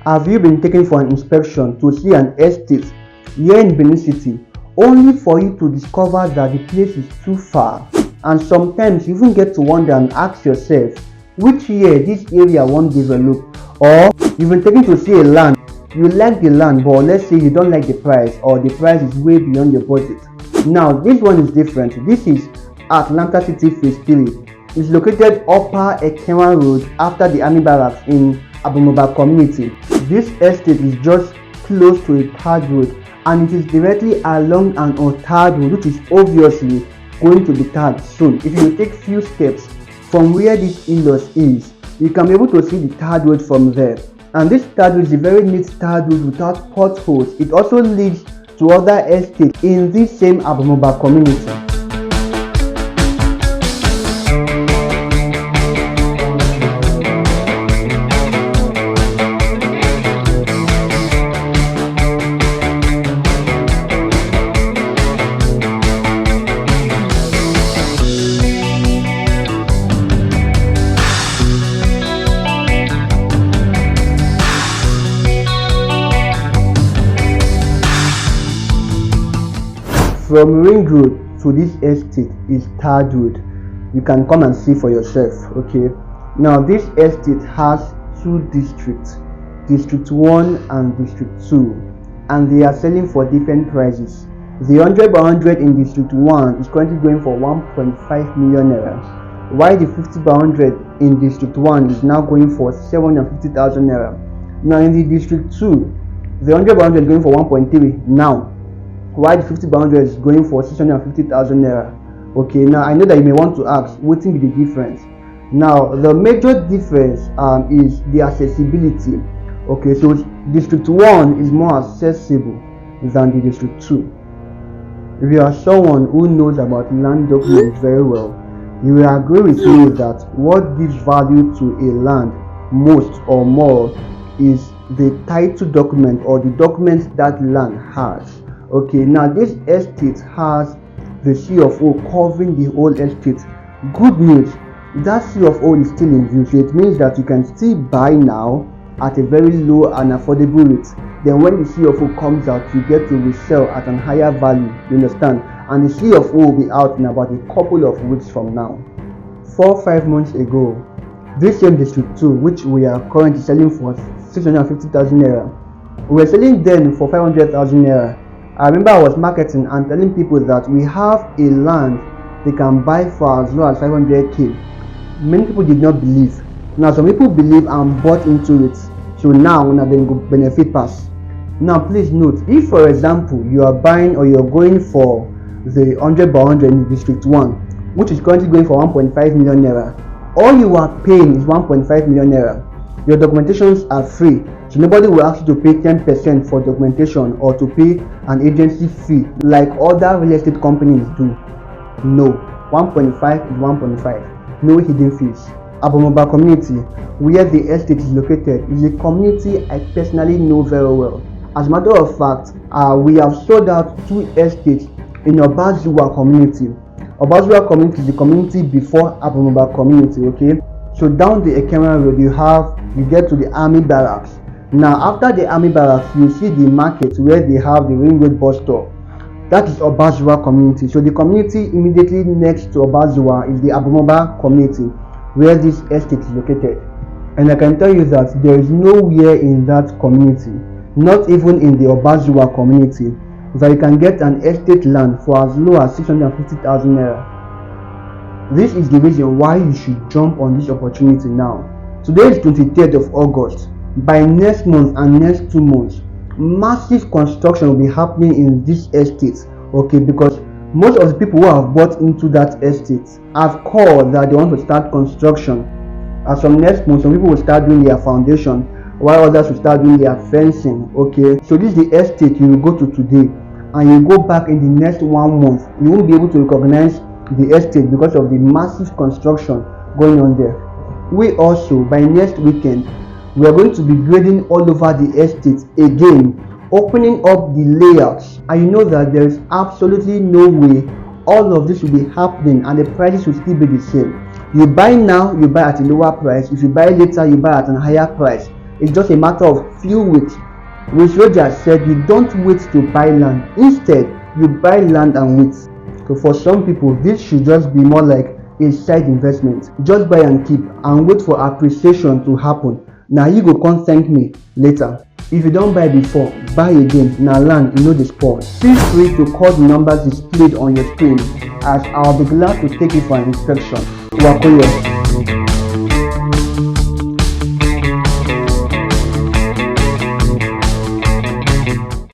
Have you been taken for an inspection to see an estate here in Benin City, only for you to discover that the place is too far? And sometimes you even get to wonder and ask yourself which year this area won't develop. Or you've been taken to see a land, you like the land, but let's say you don't like the price, or the price is way beyond your budget. Now this one is different. This is Atlanta City Phase 3. It's located upper Ekenwan Road after the Army Barracks in Agbonwoba community. This estate is just close to a third road, and it is directly along an untarred road, which is obviously going to be tarred soon. If you take few steps from where this in-laws is, you can be able to see the tarred road from there. And this tarred road is a very neat tarred road without potholes. It also leads to other estates in this same Agbonwoba community. From Ring Road to this estate is tarred road. You can come and see for yourself. Okay, now this estate has two districts, District 1 and District 2, and they are selling for different prices. The 100 by 100 in District 1 is currently going for 1.5 million naira, while the 50 by 100 in District 1 is now going for 750,000 naira. Now in the District 2, the 100 by 100 is going for 1.3 now, while the 50 by 100 is going for 650,000 naira. Okay, now I know that you may want to ask, what will be the difference? Now the major difference is the accessibility. Okay, so District 1 is more accessible than the District 2. If you are someone who knows about land documents very well, you will agree with me that what gives value to a land most or more is the title document, or the documents that land has. Okay, now this estate has the C of O covering the whole estate. Good news, that C of O is still in view, so it means that you can still buy now at a very low and affordable rate. Then when the C of O comes out, you get to resell at a higher value, you understand? And the C of O will be out in about a couple of weeks from now. 4 or 5 months ago, this same District 2, which we are currently selling for 650,000 naira, we were selling then for 500,000 naira. I remember I was marketing and telling people that we have a land they can buy for as low as 500k. Many people did not believe. Now some people believe and bought into it. So now they go benefit pass. Now please note, if for example you are buying or you're going for the 100 by 100 in District 1, which is currently going for 1.5 million naira, all you are paying is 1.5 million naira. Your documentations are free, so nobody will ask you to pay 10% for documentation or to pay an agency fee like other real estate companies do. No, 1.5 is 1.5, no hidden fees. Agbonwoba community, where the estate is located, is a community I personally know very well. As a matter of fact, we have sold out 2 estates in 𝐿𝐷𝐻𝐻 community. 𝐿𝐷𝐻𝐻 community is the community before Agbonwoba community. Okay, so down the Ekenwan Road you get to the Army Barracks. Now after the Army Barracks, you see the market where they have the Ring Road bus stop. That is 𝐿𝐷𝐻𝐻 community. So the community immediately next to 𝐿𝐷𝐻𝐻 is the Agbonwoba community, where this estate is located. And I can tell you that there is nowhere in that community, not even in the 𝐿𝐷𝐻𝐻 community, that you can get an estate land for as low as 650,000 naira. This is the reason why you should jump on this opportunity now. Today is 23rd of August. By next month and next 2 months, massive construction will be happening in this estate. Okay, because most of the people who have bought into that estate have called that they want to start construction. As from next month, some people will start doing their foundation, while others will start doing their fencing. Okay, so this is the estate you will go to today, and you go back in the next 1 month, you won't be able to recognize the estate because of the massive construction going on there. We also, by next weekend, we are going to be grading all over the estate again, opening up the layouts, and you know that there is absolutely no way all of this will be happening and the prices will still be the same. You buy now, you buy at a lower price. If you buy later, you buy at a higher price. It's just a matter of few weeks. Which Roger said, you don't wait to buy land. Instead, you buy land and wait. So for some people, this should just be more like a side investment. Just buy and keep and wait for appreciation to happen. Now you go come thank me later. If you don't buy before, buy again. Now land, you know the sport. Feel free to call the numbers displayed on your screen, as I'll be glad to take it for an inspection. Wakoyo.